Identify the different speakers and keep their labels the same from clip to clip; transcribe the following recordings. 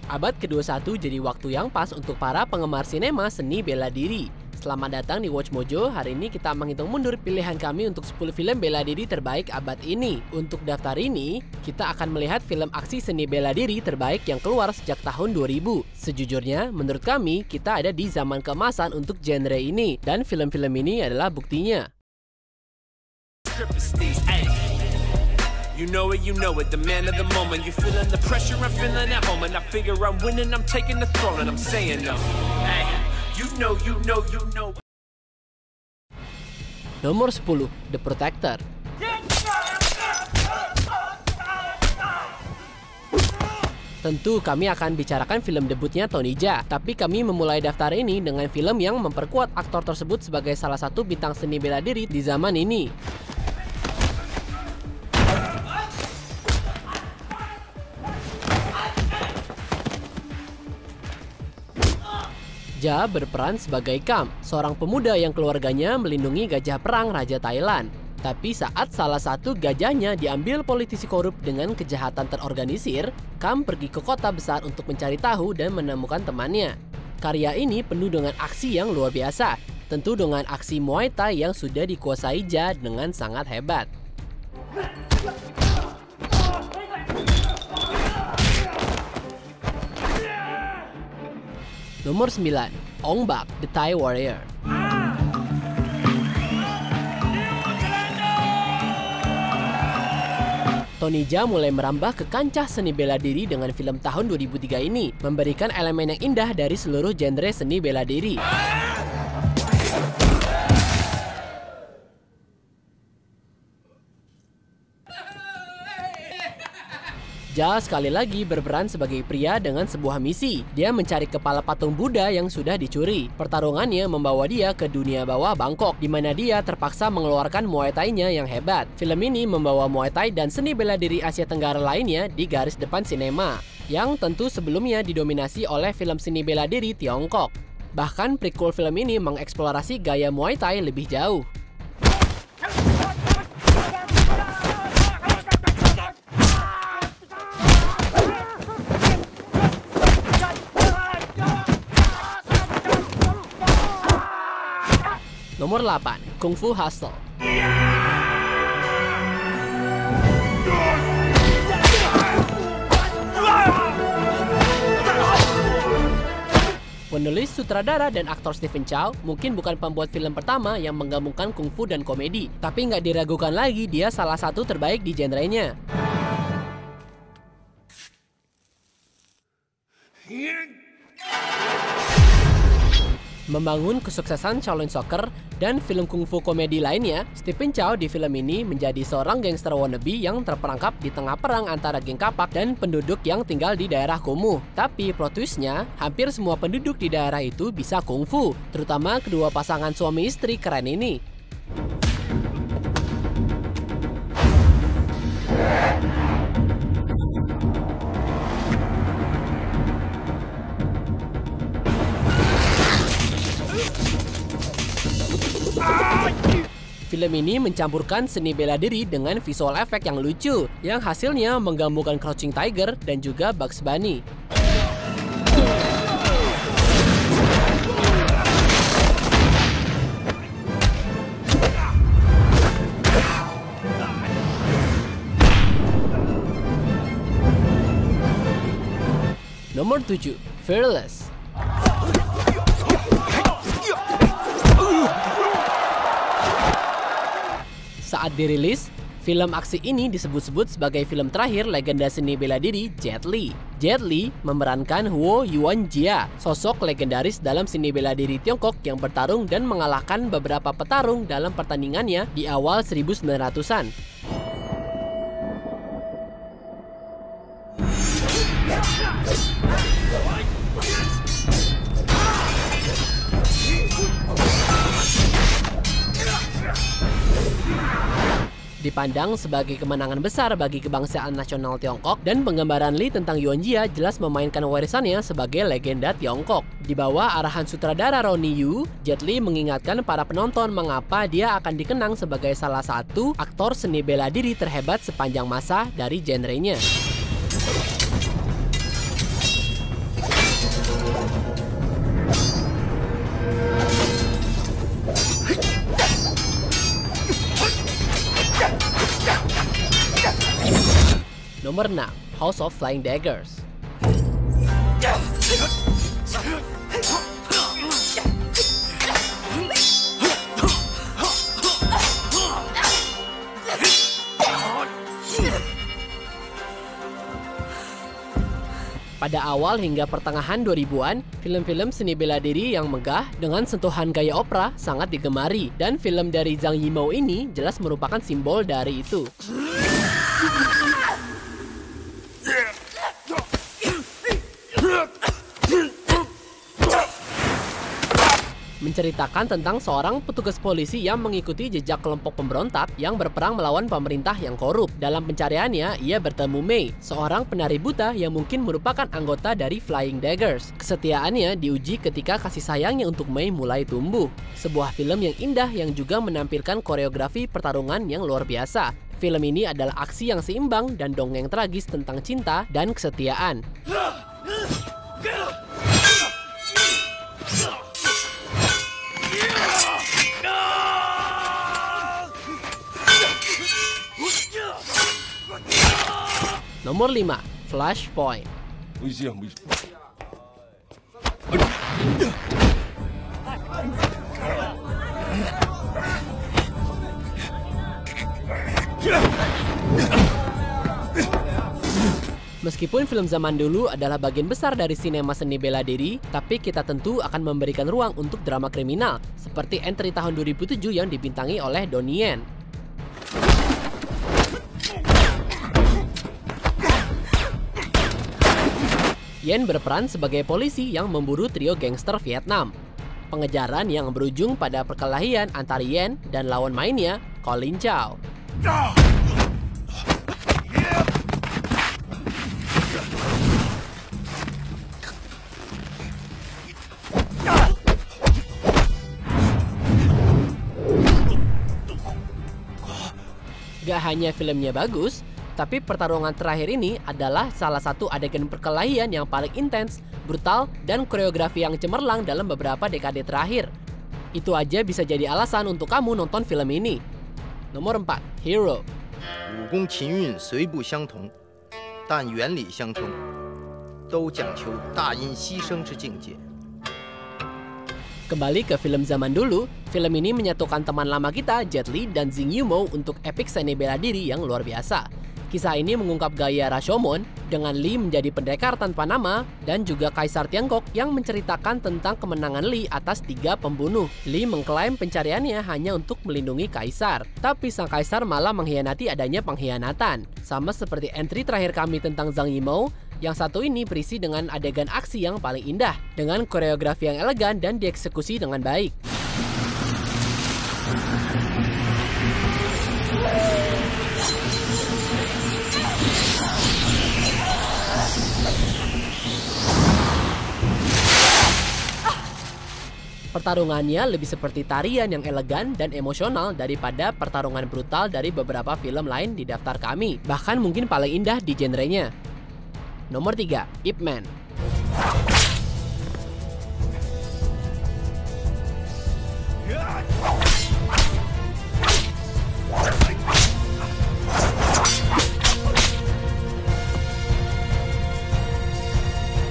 Speaker 1: Abad ke-21 jadi waktu yang pas untuk para penggemar sinema seni bela diri. Selamat datang di Watch Mojo. Hari ini kita menghitung mundur pilihan kami untuk 10 film bela diri terbaik abad ini. Untuk daftar ini, kita akan melihat film aksi seni bela diri terbaik yang keluar sejak tahun 2000. Sejujurnya, menurut kami, kita ada di zaman keemasan untuk genre ini. Dan film-film ini adalah buktinya.
Speaker 2: You know it, the man of the moment. You feeling the pressure, I'm feeling at home. And I figure I'm winning, I'm taking the throne. And I'm saying no, hey, you know.
Speaker 1: Nomor 10, The Protector. Tentu kami akan bicarakan film debutnya Tony Jaa, tapi kami memulai daftar ini dengan film yang memperkuat aktor tersebut sebagai salah satu bintang seni bela diri di zaman ini. Jaa berperan sebagai Kam, seorang pemuda yang keluarganya melindungi gajah perang Raja Thailand. Tapi saat salah satu gajahnya diambil politisi korup dengan kejahatan terorganisir, Kam pergi ke kota besar untuk mencari tahu dan menemukan temannya. Karya ini penuh dengan aksi yang luar biasa, tentu dengan aksi Muay Thai yang sudah dikuasai Jaa dengan sangat hebat. Nomor 9, Ong Bak, The Thai Warrior. Tony Jaa mulai merambah ke kancah seni bela diri dengan film tahun 2003 ini, memberikan elemen yang indah dari seluruh genre seni bela diri. Jaa sekali lagi berperan sebagai pria dengan sebuah misi. Dia mencari kepala patung Buddha yang sudah dicuri. Pertarungannya membawa dia ke dunia bawah Bangkok, di mana dia terpaksa mengeluarkan Muay Thai-nya yang hebat. Film ini membawa Muay Thai dan seni bela diri Asia Tenggara lainnya di garis depan sinema, yang tentu sebelumnya didominasi oleh film seni bela diri Tiongkok. Bahkan prequel film ini mengeksplorasi gaya Muay Thai lebih jauh. Nomor 8, Kung Fu Hustle. Penulis, sutradara, dan aktor Stephen Chow mungkin bukan pembuat film pertama yang menggabungkan kungfu dan komedi, tapi nggak diragukan lagi dia salah satu terbaik di genrenya. Membangun kesuksesan Shaolin Soccer dan film kungfu komedi lainnya, Stephen Chow di film ini menjadi seorang gangster wannabe yang terperangkap di tengah perang antara geng kapak dan penduduk yang tinggal di daerah kumuh. Tapi plot twistnya, hampir semua penduduk di daerah itu bisa kungfu, terutama kedua pasangan suami istri keren ini. Film ini mencampurkan seni bela diri dengan visual efek yang lucu, yang hasilnya menggabungkan Crouching Tiger dan juga Bugs Bunny. Nomor 7, Fearless. Saat dirilis, film aksi ini disebut-sebut sebagai film terakhir legenda seni bela diri Jet Li. Jet Li memerankan Huo Yuanjia, sosok legendaris dalam seni bela diri Tiongkok yang bertarung dan mengalahkan beberapa petarung dalam pertandingannya di awal 1900-an. Dipandang sebagai kemenangan besar bagi kebangsaan nasional Tiongkok, dan penggambaran Li tentang Yuanjia jelas memainkan warisannya sebagai legenda Tiongkok. Di bawah arahan sutradara Ronnie Yu, Jet Li mengingatkan para penonton mengapa dia akan dikenang sebagai salah satu aktor seni bela diri terhebat sepanjang masa dari genrenya. Nomor 6, House of Flying Daggers. Pada awal hingga pertengahan 2000-an, film-film seni bela diri yang megah dengan sentuhan gaya opera sangat digemari, dan film dari Zhang Yimou ini jelas merupakan simbol dari itu. Menceritakan tentang seorang petugas polisi yang mengikuti jejak kelompok pemberontak yang berperang melawan pemerintah yang korup. Dalam pencariannya, ia bertemu Mei, seorang penari buta yang mungkin merupakan anggota dari Flying Daggers. Kesetiaannya diuji ketika kasih sayangnya untuk Mei mulai tumbuh. Sebuah film yang indah yang juga menampilkan koreografi pertarungan yang luar biasa. Film ini adalah aksi yang seimbang dan dongeng tragis tentang cinta dan kesetiaan. Nomor 5, Flashpoint. Meskipun film zaman dulu adalah bagian besar dari sinema seni bela diri, tapi kita tentu akan memberikan ruang untuk drama kriminal, seperti Entry tahun 2007 yang dibintangi oleh Donnie Yen. Yen berperan sebagai polisi yang memburu trio gangster Vietnam. Pengejaran yang berujung pada perkelahian antara Yen dan lawan mainnya, Colin Chow. Gak hanya filmnya bagus, tapi pertarungan terakhir ini adalah salah satu adegan perkelahian yang paling intens, brutal, dan koreografi yang cemerlang dalam beberapa dekade terakhir. Itu aja bisa jadi alasan untuk kamu nonton film ini. Nomor 4, Hero.
Speaker 3: 武功勤运虽不相同，但原理相通，都讲求大音希声之境界。
Speaker 1: Kembali ke film zaman dulu, film ini menyatukan teman lama kita, Jet Li dan Zhang Yimou untuk epic seni bela diri yang luar biasa. Kisah ini mengungkap gaya Rashomon dengan Li menjadi pendekar tanpa nama dan juga Kaisar Tiongkok yang menceritakan tentang kemenangan Li atas 3 pembunuh. Li mengklaim pencariannya hanya untuk melindungi Kaisar, tapi sang Kaisar malah mengkhianati adanya pengkhianatan. Sama seperti entry terakhir kami tentang Zhang Yimou, yang satu ini berisi dengan adegan aksi yang paling indah, dengan koreografi yang elegan dan dieksekusi dengan baik. Pertarungannya lebih seperti tarian yang elegan dan emosional daripada pertarungan brutal dari beberapa film lain di daftar kami, bahkan mungkin paling indah di genrenya. Nomor 3, Ip Man.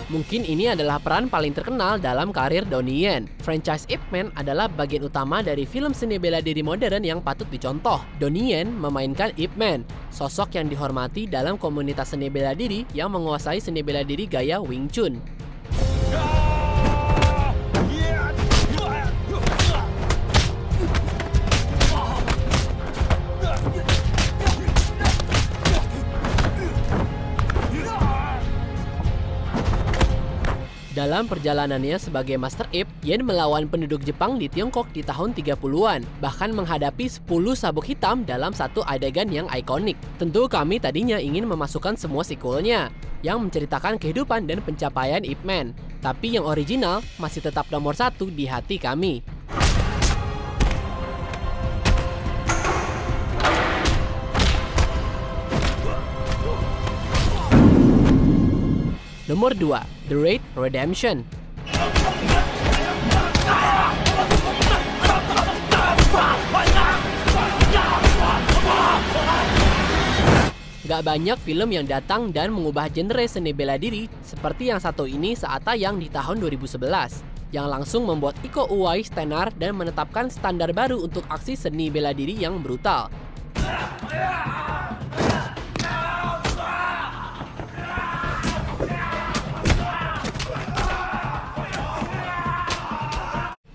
Speaker 1: Mungkin ini adalah peran paling terkenal dalam karir Donnie Yen. Franchise Ip Man adalah bagian utama dari film seni bela diri modern yang patut dicontoh. Donnie Yen memainkan Ip Man, sosok yang dihormati dalam komunitas seni bela diri yang menguasai seni bela diri gaya Wing Chun. Dalam perjalanannya sebagai Master Ip, Yen melawan penduduk Jepang di Tiongkok di tahun 30-an, bahkan menghadapi 10 sabuk hitam dalam satu adegan yang ikonik. Tentu kami tadinya ingin memasukkan semua sequelnya, yang menceritakan kehidupan dan pencapaian Ip Man, tapi yang original masih tetap nomor 1 di hati kami. Nomor 2, The Raid Redemption. Gak banyak film yang datang dan mengubah genre seni bela diri seperti yang satu ini saat tayang di tahun 2011, yang langsung membuat Iko Uwais tenar dan menetapkan standar baru untuk aksi seni bela diri yang brutal.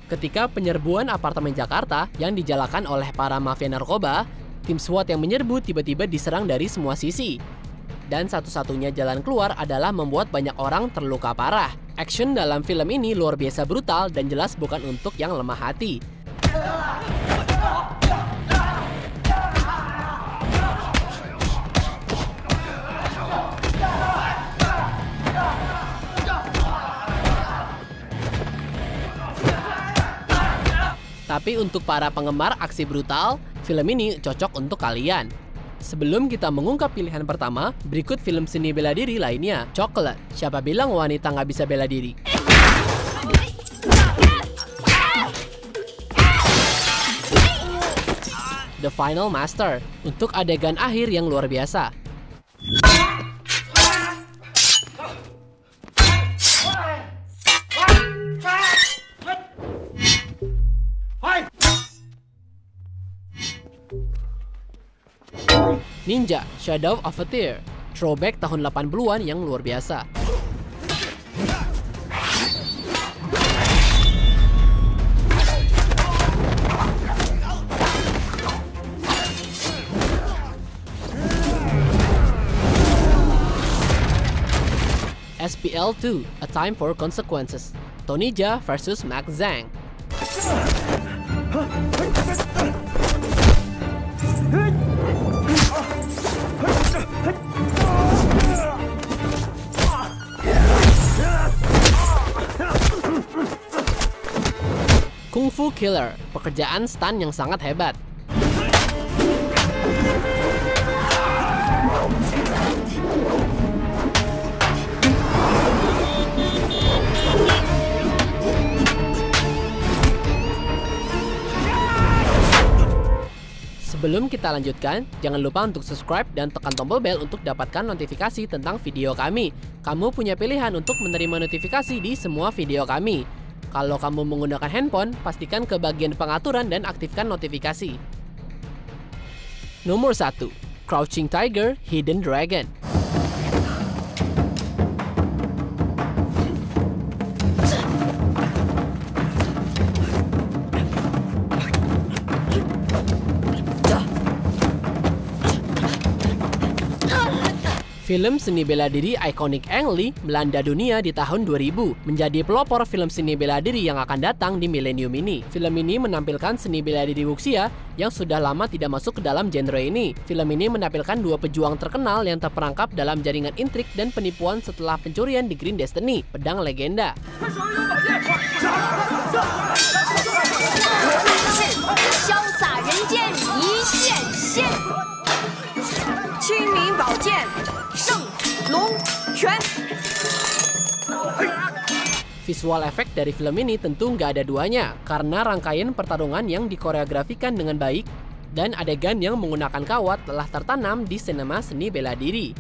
Speaker 1: Ketika penyerbuan apartemen Jakarta yang dijalakan oleh para mafia narkoba, tim SWAT yang menyerbu tiba-tiba diserang dari semua sisi. Dan satu-satunya jalan keluar adalah membuat banyak orang terluka parah. Action dalam film ini luar biasa brutal dan jelas bukan untuk yang lemah hati. Tapi untuk para penggemar aksi brutal, film ini cocok untuk kalian. Sebelum kita mengungkap pilihan pertama, berikut film seni bela diri lainnya. Chocolate. Siapa bilang wanita nggak bisa bela diri? The Final Master. Untuk adegan akhir yang luar biasa. Ninja, Shadow of a Tear, throwback tahun 80-an yang luar biasa. SPL 2, A Time for Consequences, Tony Jaa versus Max Zhang. Kung Fu Killer, pekerjaan stunt yang sangat hebat. Sebelum kita lanjutkan, jangan lupa untuk subscribe dan tekan tombol bel untuk dapatkan notifikasi tentang video kami. Kamu punya pilihan untuk menerima notifikasi di semua video kami. Kalau kamu menggunakan handphone, pastikan ke bagian pengaturan dan aktifkan notifikasi. Nomor 1. Crouching Tiger, Hidden Dragon. Film seni bela diri ikonik Ang Lee melanda dunia di tahun 2000, menjadi pelopor film seni bela diri yang akan datang di milenium ini. Film ini menampilkan seni bela diri wuxia yang sudah lama tidak masuk ke dalam genre ini. Film ini menampilkan dua pejuang terkenal yang terperangkap dalam jaringan intrik dan penipuan setelah pencurian di Green Destiny, pedang legenda. Visual efek dari film ini tentu nggak ada duanya, karena rangkaian pertarungan yang dikoreografikan dengan baik dan adegan yang menggunakan kawat telah tertanam di sinema seni bela diri.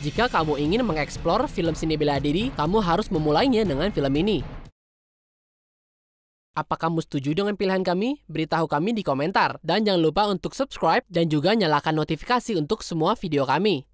Speaker 1: Jika kamu ingin mengeksplor film seni bela diri, kamu harus memulainya dengan film ini. Apa kamu setuju dengan pilihan kami? Beritahu kami di komentar. Dan jangan lupa untuk subscribe dan juga nyalakan notifikasi untuk semua video kami.